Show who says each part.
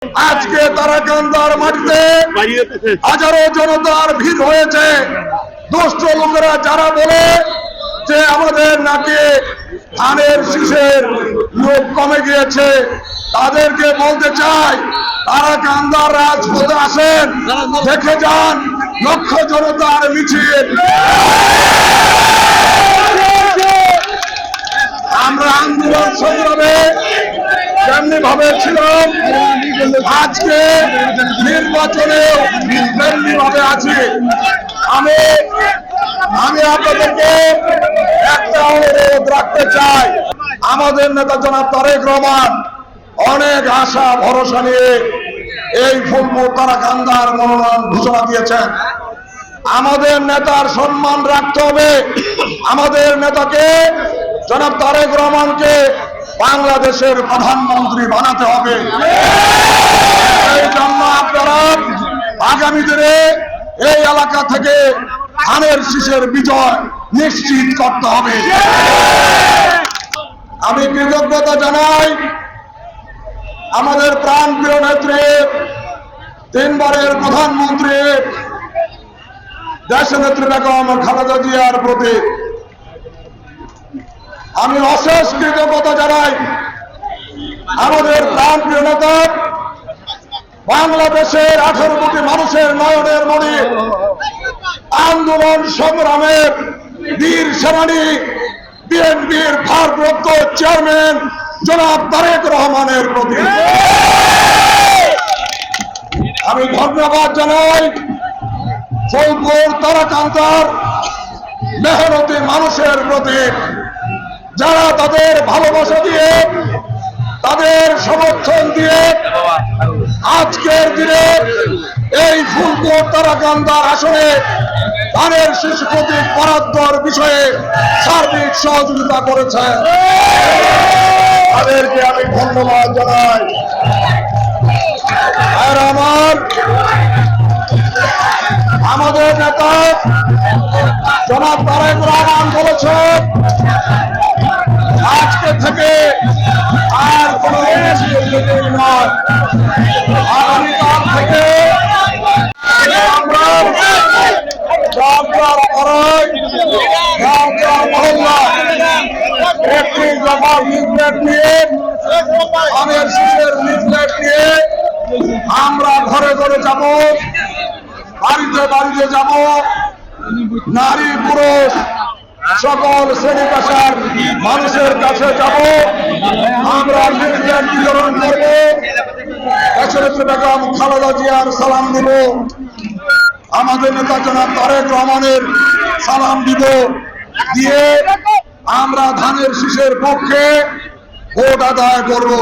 Speaker 1: আজকে তারাকান্দার মাটিতে হাজারো জনতার ভিড় হয়েছে। দুষ্ট লোকেরা যারা বলে যে আমাদের নাকি ধানের শীষের লোক কমে গিয়েছে, তাদেরকে বলতে চাই তারাকান্দার রাজপথে আসেন, দেখে যান লক্ষ জনতার মিছিল। আমরা আন্দোলন সংগ্রামে যেমনি ভাবে ছিলাম, আজকে নির্বাচনে তেমনি ভাবে আছি। আমি আপনাদেরকে একটা অনুরোধ রাখতে চাই, আমাদের নেতা জনাব তারেক রহমান অনেক আশা ভরসা নিয়ে এই ফুলপুর তারাকান্দার মনোনয়ন ঘোষণা দিয়েছেন। আমাদের নেতার সম্মান রাখতে হবে। আমাদের নেতাকে জনাব তারেক রহমানকে বাংলাদেশের প্রধানমন্ত্রী বানাতে হবে। এই জন্য আপনারা আগামী দিনে এই এলাকা থেকে ধানের শীষের বিজয় নিশ্চিত করতে হবে। আমি কৃতজ্ঞতা জানাই আমাদের প্রাণপ্রিয় নেত্রী, তিনবারের প্রধানমন্ত্রী দেশনেত্রী বেগম খালেদা জিয়ার প্রতি আমি অশেষ কৃতজ্ঞতা জানাই। আমাদের প্রাণপ্রিয় নেতা, বাংলাদেশের 18 কোটি মানুষের নয়নের মণি, আন্দোলন সংগ্রামের বীর সেনানী, বিএনপির ভারপ্রাপ্ত চেয়ারম্যান জনাব তারেক রহমানের প্রতি আমি ধন্যবাদ জানাই। ফুলপুর তারাকান্দার মেহনতি মানুষের প্রতি, যারা তাদের ভালোবাসা দিয়ে, তাদের সমর্থন দিয়ে আজকের দিনে এই ফুলপুর তারাকান্দার আসনে ধানের শীষ প্রতীক বরাদ্দর বিষয়ে সার্বিক সহযোগিতা করেছেন। তাদেরকে আমি ধন্যবাদ জানাই। আর আমাদের নেতা জনাব তারেক রহমান বলেছেন, আজকে থেকে আর কোন নয়, আগামীকাল থেকে আমরা মহল্লা একটি জমা লিফলেট নিয়ে, ধানের শীষের লিফলেট নিয়ে আমরা ঘরে ঘরে যাব, বাড়িতে বাড়িতে যাব, নারী পুরুষ সকল শ্রেণী পেশার মানুষের কাছে যাব। আমরা লিফলেট বিতরণ করব, দেশনেত্রী বেগম খালেদা জিয়ার সালাম দিব, আমাদের নেতা জনাব তারেক রহমানের সালাম দিব, দিয়ে আমরা ধানের শীষের পক্ষে ভোট আদায় করব।